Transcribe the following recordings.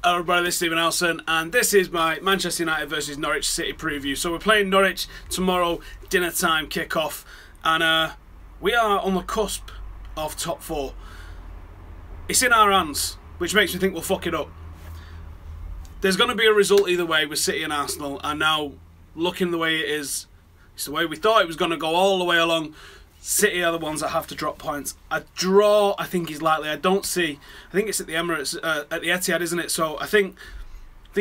Hello everybody, this is Stephen Howson, and this is my Manchester United versus Norwich City preview. So we're playing Norwich tomorrow, dinner time kick-off, and we are on the cusp of top four. It's in our hands, which makes me think we'll fuck it up. There's going to be a result either way with City and Arsenal, and now, looking the way it is, it's the way we thought it was going to go all the way along. City are the ones that have to drop points. A draw, I think, is likely. I think it's at the Emirates, at the Etihad, isn't it? So I think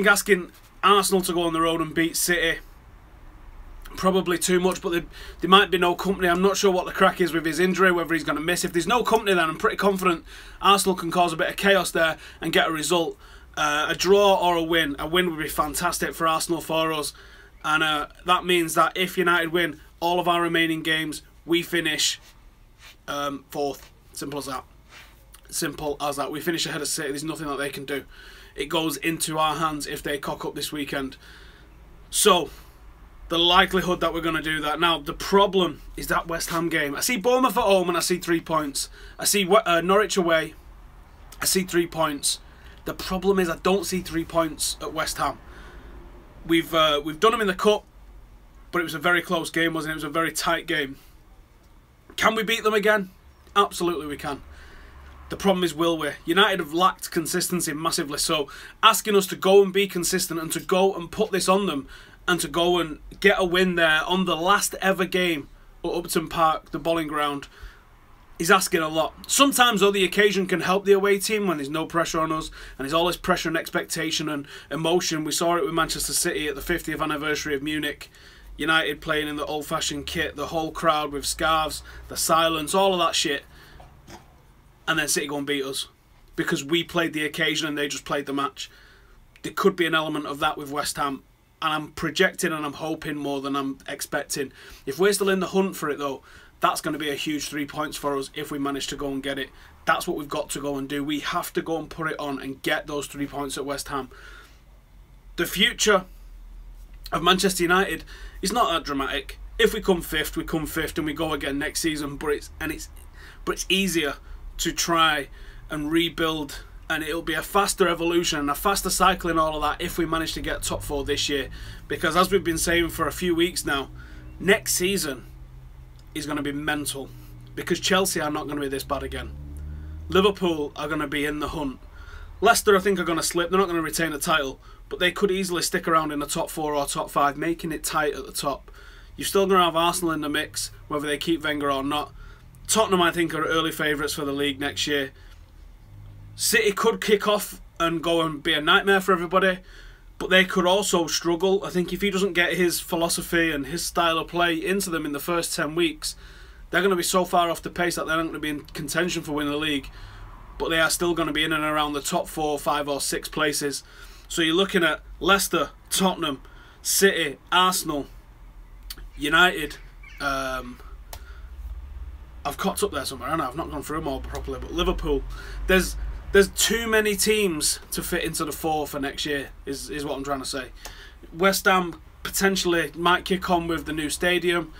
asking Arsenal to go on the road and beat City, probably too much, but there might be no company. I'm not sure what the crack is with his injury, whether he's going to miss. If there's no company, then I'm pretty confident Arsenal can cause a bit of chaos there and get a result. A draw or a win. A win would be fantastic for Arsenal, for us. And that means that if United win all of our remaining games, we finish fourth. Simple as that. Simple as that. We finish ahead of City. There's nothing that they can do. It goes into our hands if they cock up this weekend. So, the likelihood that we're going to do that. Now, the problem is that West Ham game. I see Bournemouth at home and I see 3 points. I see Norwich away. I see 3 points. The problem is I don't see 3 points at West Ham. We've done them in the Cup, but it was a very close game, wasn't it? It was a very tight game. Can we beat them again? Absolutely we can. The problem is, will we? United have lacked consistency massively, so asking us to go and be consistent and to go and put this on them and to go and get a win there on the last ever game at Upton Park, the bowling ground, is asking a lot. Sometimes, though, the occasion can help the away team when there's no pressure on us and there's all this pressure and expectation and emotion. We saw it with Manchester City at the 50th anniversary of Munich. United playing in the old-fashioned kit, the whole crowd with scarves, the silence, all of that shit. And then City go and beat us because we played the occasion and they just played the match. There could be an element of that with West Ham. And I'm projecting and I'm hoping more than I'm expecting. If we're still in the hunt for it, though, that's going to be a huge 3 points for us if we manage to go and get it. That's what we've got to go and do. We have to go and put it on and get those 3 points at West Ham. The future of Manchester United is not that dramatic. If we come fifth, we come fifth and we go again next season. But it's easier to try and rebuild, and it'll be a faster evolution and a faster cycle and all of that if we manage to get top four this year. Because as we've been saying for a few weeks now, next season is going to be mental because Chelsea are not going to be this bad again. Liverpool are going to be in the hunt. Leicester, I think, are going to slip. They're not going to retain the title, but they could easily stick around in the top four or top five, making it tight at the top. You're still going to have Arsenal in the mix, whether they keep Wenger or not. Tottenham, I think, are early favourites for the league next year. City could kick off and go and be a nightmare for everybody, but they could also struggle. I think if he doesn't get his philosophy and his style of play into them in the first 10 weeks, they're going to be so far off the pace that they're not going to be in contention for winning the league. But they are still going to be in and around the top 4, 5 or 6 places. So you're looking at Leicester, Tottenham, City, Arsenal, United. I've caught up there somewhere, and I've not gone through them all properly. But Liverpool, there's too many teams to fit into the 4 for next year, is what I'm trying to say. West Ham potentially might kick on with the new stadium.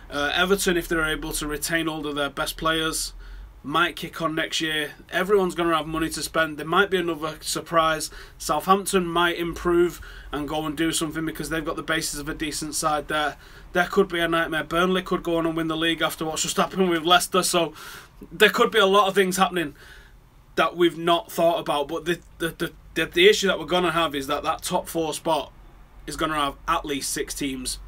Everton, if they're able to retain all of their best players, might kick on next year. Everyone's going to have money to spend. There might be another surprise. Southampton might improve and go and do something because they've got the basis of a decent side there. There could be a nightmare. Burnley could go on and win the league after what's just happened with Leicester. So there could be a lot of things happening that we've not thought about. But the issue that we're going to have is that top 4 spot is going to have at least 6 teams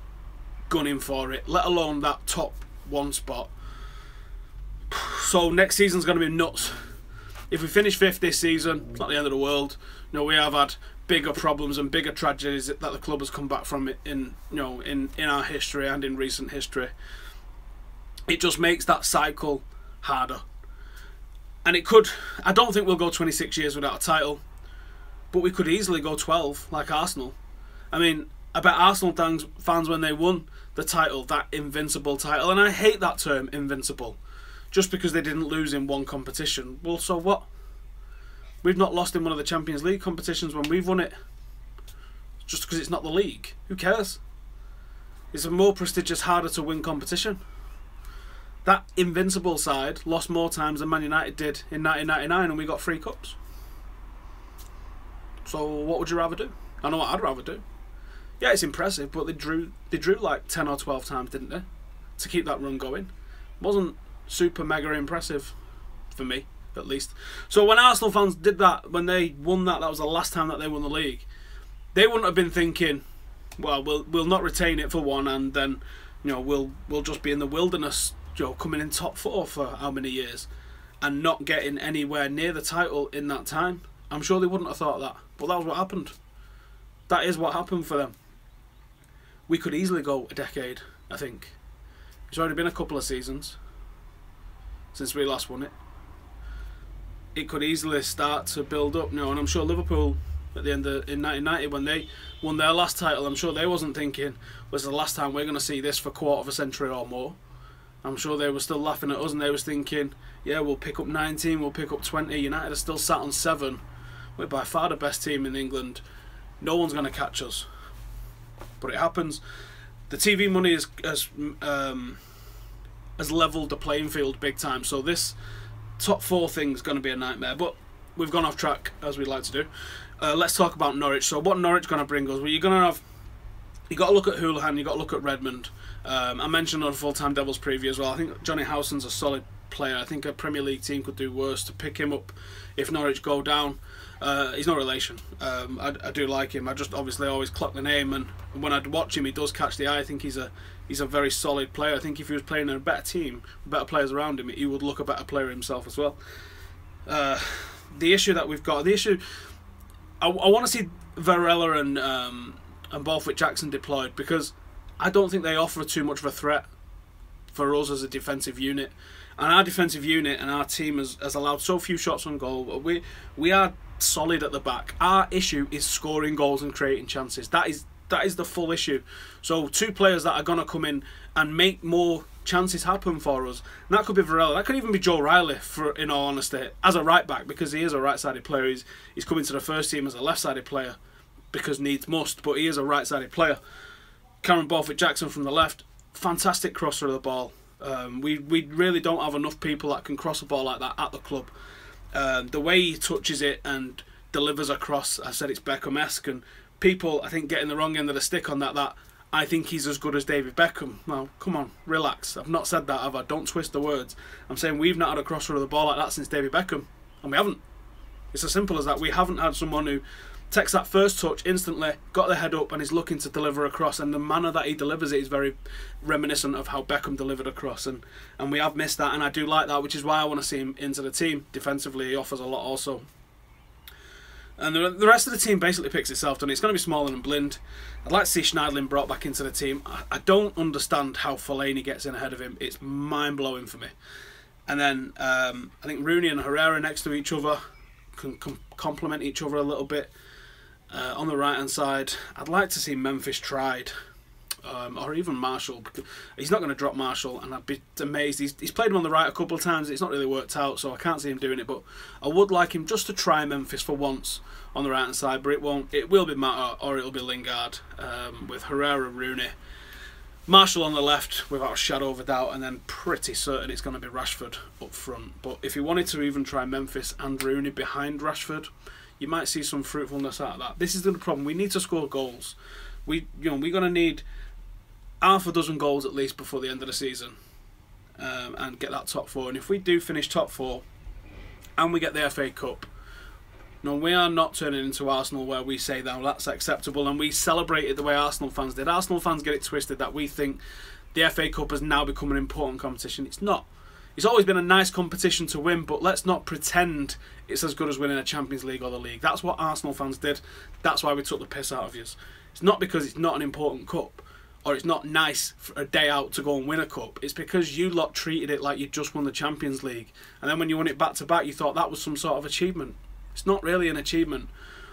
gunning for it, let alone that top 1 spot. So next season's going to be nuts. If we finish 5th this season, it's not the end of the world. You know, we have had bigger problems and bigger tragedies that the club has come back from in our history and in recent history. It just makes that cycle harder. And it could, I don't think we'll go 26 years without a title, but we could easily go 12 like Arsenal. I mean, I bet Arsenal fans when they won the title, that invincible title, and I hate that term, invincible, just because they didn't lose in one competition. Well, so what? We've not lost in one of the Champions League competitions when we've won it. Just because it's not the league. Who cares? It's a more prestigious, harder to win competition. That invincible side lost more times than Man United did in 1999 and we got 3 cups. So what would you rather do? I know what I'd rather do. Yeah, it's impressive, but they drew like 10 or 12 times, didn't they? To keep that run going. Wasn't super mega impressive for me, at least. So when Arsenal fans did that, when they won that was the last time that they won the league. They wouldn't have been thinking, well, we'll not retain it for one, and then we'll just be in the wilderness, coming in top 4 for how many years, and not getting anywhere near the title in that time. I'm sure they wouldn't have thought that, but that was what happened. That is what happened for them. We could easily go a decade, I think. It's already been a couple of seasons since we last won it. It could easily start to build up now, and I'm sure Liverpool at the end in 1990 when they won their last title, I'm sure they wasn't thinking, was the last time we're going to see this for a quarter of a century or more. I'm sure they were still laughing at us, and they was thinking, yeah, we'll pick up 19, we'll pick up 20. United are still sat on 7. We're by far the best team in England. No one's going to catch us. But it happens. The TV money has levelled the playing field big time. So this top 4 thing is going to be a nightmare. But we've gone off track, as we like to do. Let's talk about Norwich. So what Norwich going to bring us? Well, you got to look at Houlihan, you got to look at Redmond. I mentioned on a full-time Devils preview as well. I think Johnny Howson's a solid player. I think a Premier League team could do worse to pick him up if Norwich go down. He's no relation. I do like him. I just obviously always clock the name, and when I watch him, he does catch the eye. I think he's a very solid player. I think if he was playing in a better team, better players around him, he would look a better player himself as well. The issue that we've got, I want to see Varela and Borthwick Jackson deployed, because I don't think they offer too much of a threat for us as a defensive unit. And our defensive unit and our team has allowed so few shots on goal. We are solid at the back. Our issue is scoring goals and creating chances. That is the full issue. So 2 players that are going to come in and make more chances happen for us. And that could be Varela. That could even be Joe Riley, in all honesty, as a right back, because he is a right-sided player. He's coming to the first team as a left-sided player because needs must, but he is a right-sided player. Cameron Borthwick Jackson from the left, fantastic crosser of the ball. We really don't have enough people that can cross a ball like that at the club. The way he touches it and delivers across, I said it's Beckham-esque, and people, I think, getting the wrong end of the stick on that I think he's as good as David Beckham. Well, come on, relax. I've not said that, have I? Don't twist the words. I'm saying we've not had a crosser of the ball like that since David Beckham, and we haven't. It's as simple as that. We haven't had someone who takes that first touch instantly, got the head up, and is looking to deliver across, and the manner that he delivers it is very reminiscent of how Beckham delivered across, and we have missed that, and I do like that, which is why I want to see him into the team. Defensively, he offers a lot also. And the rest of the team basically picks itself, and it's going to be Smalling and Blind. I'd like to see Schneidlin brought back into the team. I don't understand how Fellaini gets in ahead of him. It's mind-blowing for me. And then I think Rooney and Herrera next to each other can complement each other a little bit. On the right-hand side, I'd like to see Memphis tried. Or even Marshall. He's not going to drop Marshall, and I'd be amazed. He's played him on the right a couple of times. It's not really worked out, so I can't see him doing it. But I would like him just to try Memphis for once on the right hand side. But it won't. It will be Mata or it'll be Lingard with Herrera, Rooney, Marshall on the left without a shadow of a doubt, and then pretty certain it's going to be Rashford up front. But if you wanted to even try Memphis and Rooney behind Rashford, you might see some fruitfulness out of that. This is the problem. We need to score goals. We're going to need half a dozen goals at least before the end of the season, and get that top 4. And if we do finish top 4 and we get the FA Cup, no, we are not turning into Arsenal where we say that that's acceptable and we celebrate it the way Arsenal fans did. Arsenal fans get it twisted that we think the FA Cup has now become an important competition. It's not. It's always been a nice competition to win, but let's not pretend it's as good as winning a Champions League or the league. That's what Arsenal fans did. That's why we took the piss out of you. It's not because it's not an important cup, or it's not nice for a day out to go and win a cup. It's because you lot treated it like you just won the Champions League. And then when you won it back to back, you thought that was some sort of achievement. It's not really an achievement.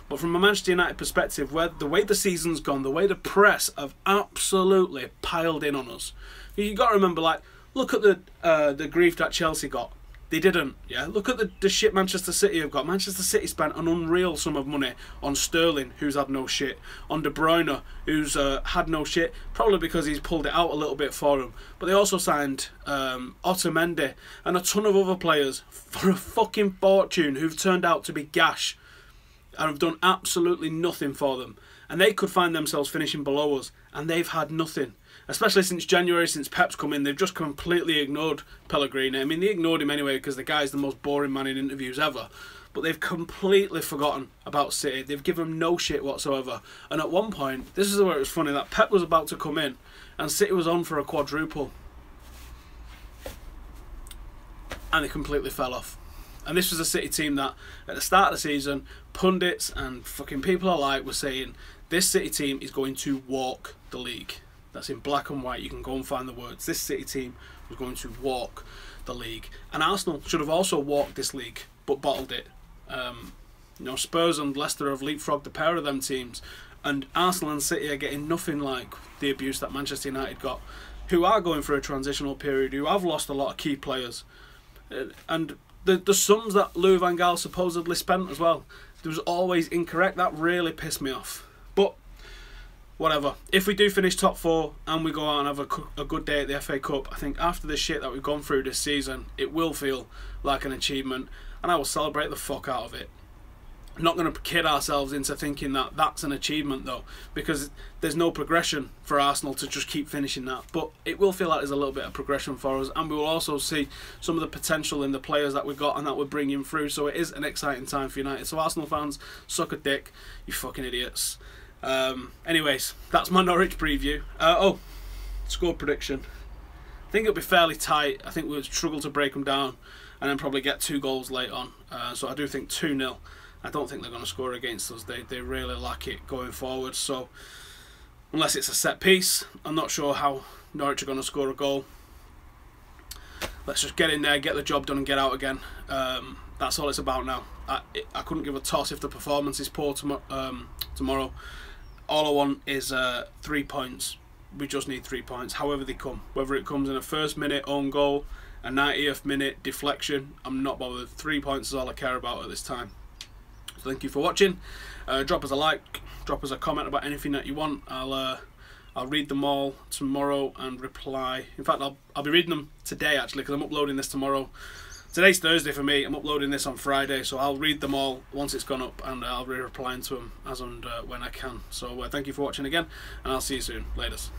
But from a Manchester United perspective, where the way the season's gone, the way the press have absolutely piled in on us, you've got to remember, like, look at the grief that Chelsea got. They didn't, yeah? Look at the shit Manchester City have got. Manchester City spent an unreal sum of money on Sterling, who's had no shit, on De Bruyne, who's had no shit, probably because he's pulled it out a little bit for him. But they also signed Otamendi and a ton of other players for a fucking fortune who've turned out to be gash. and have done absolutely nothing for them. And they could find themselves finishing below us, and they've had nothing. Especially since January, since Pep's come in, they've just completely ignored Pellegrini. I mean, they ignored him anyway because the guy's the most boring man in interviews ever. But they've completely forgotten about City. They've given him no shit whatsoever. And at one point, this is where it was funny, that Pep was about to come in, and City was on for a quadruple. And they completely fell off. And this was a City team that, at the start of the season, pundits and fucking people alike were saying, this City team is going to walk the league. That's in black and white. You can go and find the words. This City team was going to walk the league. And Arsenal should have also walked this league, but bottled it. You know, Spurs and Leicester have leapfrogged the pair of them teams. And Arsenal and City are getting nothing like the abuse that Manchester United got, who are going through a transitional period, who have lost a lot of key players. And the sums that Louis van Gaal supposedly spent as well, it was always incorrect. That really pissed me off. But whatever. If we do finish top 4 and we go out and have a good day at the FA Cup, I think after the shit that we've gone through this season, it will feel like an achievement, and I will celebrate the fuck out of it. I'm not going to kid ourselves into thinking that that's an achievement though, because there's no progression for Arsenal to just keep finishing that. But it will feel like there's a little bit of progression for us, and we will also see some of the potential in the players that we got and that we're bringing through. So it is an exciting time for United. So Arsenal fans, suck a dick, you fucking idiots. Anyways, that's my Norwich preview. Score prediction. I think it'll be fairly tight. I think we'll struggle to break them down and then probably get 2 goals late on. So I do think 2-0. I don't think they're going to score against us. They really lack it going forward. So unless it's a set piece, I'm not sure how Norwich are going to score a goal. Let's just get in there, get the job done and get out again. That's all it's about now. I couldn't give a toss if the performance is poor tomorrow. All I want is 3 points. We just need 3 points, however they come. Whether it comes in a first minute own goal, a 90th minute deflection, I'm not bothered. 3 points is all I care about at this time. So thank you for watching. Drop us a like, drop us a comment about anything that you want. I'll read them all tomorrow and reply. In fact, I'll be reading them today actually, because I'm uploading this tomorrow. Today's Thursday for me. I'm uploading this on Friday, so I'll read them all once it's gone up, and I'll be replying to them as and when I can. So thank you for watching again, and I'll see you soon. Laters.